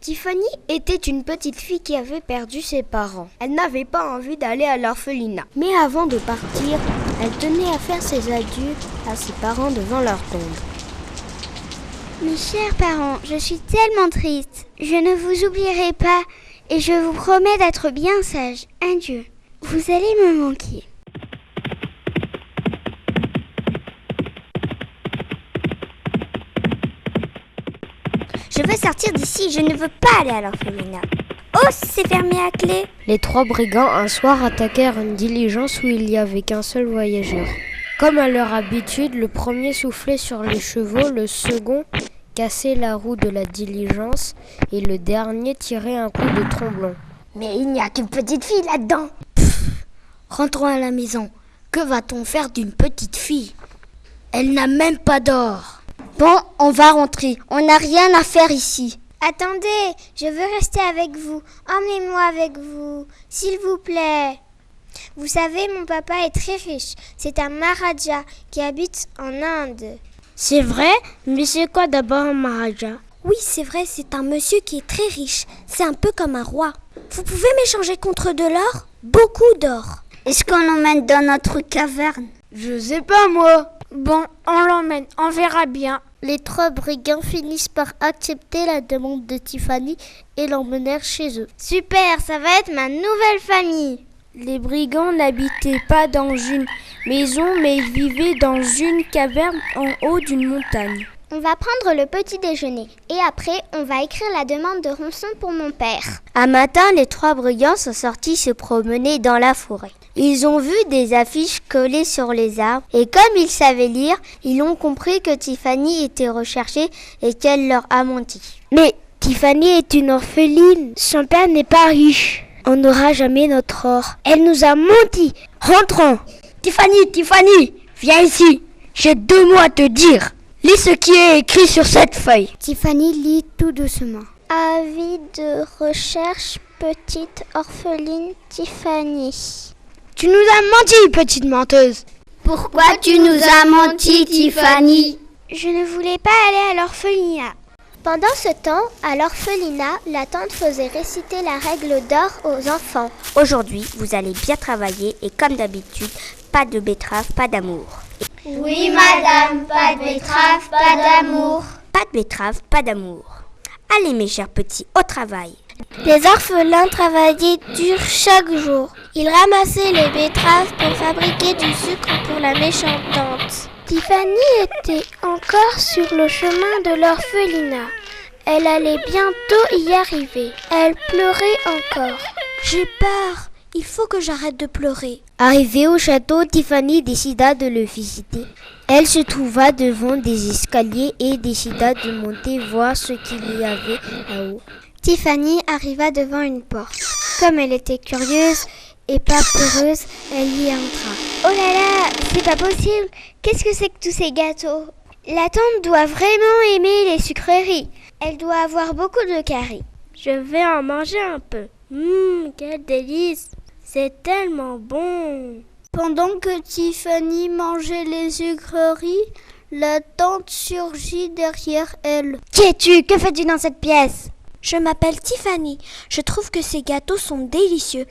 Tiffany était une petite fille qui avait perdu ses parents. Elle n'avait pas envie d'aller à l'orphelinat. Mais avant de partir, elle tenait à faire ses adieux à ses parents devant leur tombe. Mes chers parents, je suis tellement triste. Je ne vous oublierai pas et je vous promets d'être bien sage. Adieu. Vous allez me manquer. Je veux sortir d'ici, je ne veux pas aller à l'orphelinat. Oh, c'est fermé à clé. Les trois brigands un soir attaquèrent une diligence où il n'y avait qu'un seul voyageur. Comme à leur habitude, le premier soufflait sur les chevaux, le second cassait la roue de la diligence et le dernier tirait un coup de tromblon. Mais il n'y a qu'une petite fille là-dedans. Rentrons à la maison. Que va-t-on faire d'une petite fille? Elle n'a même pas d'or. Bon, on va rentrer. On n'a rien à faire ici. Attendez, je veux rester avec vous. Emmenez-moi avec vous, s'il vous plaît. Vous savez, mon papa est très riche. C'est un Maharaja qui habite en Inde. C'est vrai? Mais c'est quoi d'abord un Maharaja? Oui, c'est vrai, c'est un monsieur qui est très riche. C'est un peu comme un roi. Vous pouvez m'échanger contre de l'or? Beaucoup d'or. Est-ce qu'on l'emmène dans notre caverne? Je sais pas moi. Bon, on l'emmène, on verra bien. Les trois brigands finissent par accepter la demande de Tiffany et l'emmenèrent chez eux. Super, ça va être ma nouvelle famille. Les brigands n'habitaient pas dans une maison, mais ils vivaient dans une caverne en haut d'une montagne. On va prendre le petit déjeuner et après, on va écrire la demande de rançon pour mon père. Un matin, les trois brigands sont sortis se promener dans la forêt. Ils ont vu des affiches collées sur les arbres et comme ils savaient lire, ils ont compris que Tiffany était recherchée et qu'elle leur a menti. Mais Tiffany est une orpheline, son père n'est pas riche. On n'aura jamais notre or. Elle nous a menti. Rentrons. Tiffany, viens ici. J'ai 2 mots à te dire. Lis ce qui est écrit sur cette feuille. Tiffany lit tout doucement. Avis de recherche, petite orpheline Tiffany. Tu nous as menti, petite menteuse. Pourquoi tu nous as menti, Tiffany? Je ne voulais pas aller à l'orphelinat. Pendant ce temps, à l'orphelinat, la tante faisait réciter la règle d'or aux enfants. Aujourd'hui, vous allez bien travailler et comme d'habitude, pas de betterave, pas d'amour. Oui, madame, pas de betterave, pas d'amour. Pas de betterave, pas d'amour. Allez, mes chers petits, au travail. Les orphelins travaillaient dur chaque jour. Ils ramassaient les betteraves pour fabriquer du sucre pour la méchante tante. Tiffany était encore sur le chemin de l'orphelinat. Elle allait bientôt y arriver. Elle pleurait encore. J'ai peur. Il faut que j'arrête de pleurer. Arrivée au château, Tiffany décida de le visiter. Elle se trouva devant des escaliers et décida de monter voir ce qu'il y avait là-haut. Tiffany arriva devant une porte. Comme elle était curieuse et pas peureuse, elle y entra. Oh là là, c'est pas possible. Qu'est-ce que c'est que tous ces gâteaux? La tante doit vraiment aimer les sucreries. Elle doit avoir beaucoup de caries. Je vais en manger un peu. Quel délice! C'est tellement bon! Pendant que Tiffany mangeait les sucreries, la tante surgit derrière elle. Qui es-tu? Que fais-tu dans cette pièce? Je m'appelle Tiffany. Je trouve que ces gâteaux sont délicieux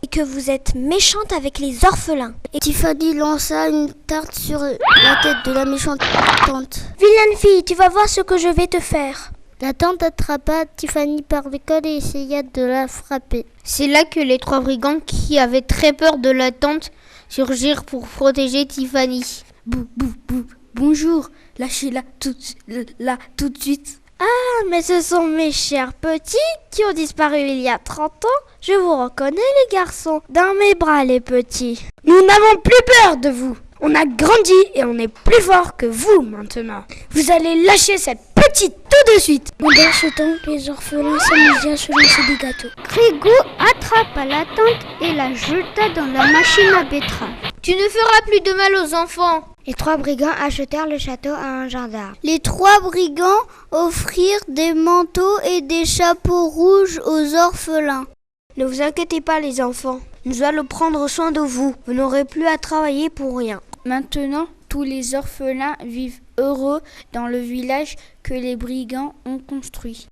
et que vous êtes méchante avec les orphelins. Et Tiffany lança une tarte sur la tête de la méchante tante. Vilaine fille, tu vas voir ce que je vais te faire. La tante attrapa Tiffany par le col et essaya de la frapper. C'est là que les trois brigands, qui avaient très peur de la tante, surgirent pour protéger Tiffany. Bonjour, lâchez-la tout de suite. Ah, mais ce sont mes chers petits qui ont disparu il y a 30 ans. Je vous reconnais, les garçons. Dans mes bras, les petits. Nous n'avons plus peur de vous. On a grandi et on est plus fort que vous maintenant. Vous allez lâcher cette petite tout de suite. Pendant ce temps, les orphelins s'amusaient à se lancer des gâteaux. Grégo attrapa la tante et la jeta dans la machine à betterave. Tu ne feras plus de mal aux enfants. Les trois brigands achetèrent le château à un gendarme. Les trois brigands offrirent des manteaux et des chapeaux rouges aux orphelins. Ne vous inquiétez pas, les enfants. Nous allons prendre soin de vous. Vous n'aurez plus à travailler pour rien. Maintenant, tous les orphelins vivent heureux dans le village que les brigands ont construit.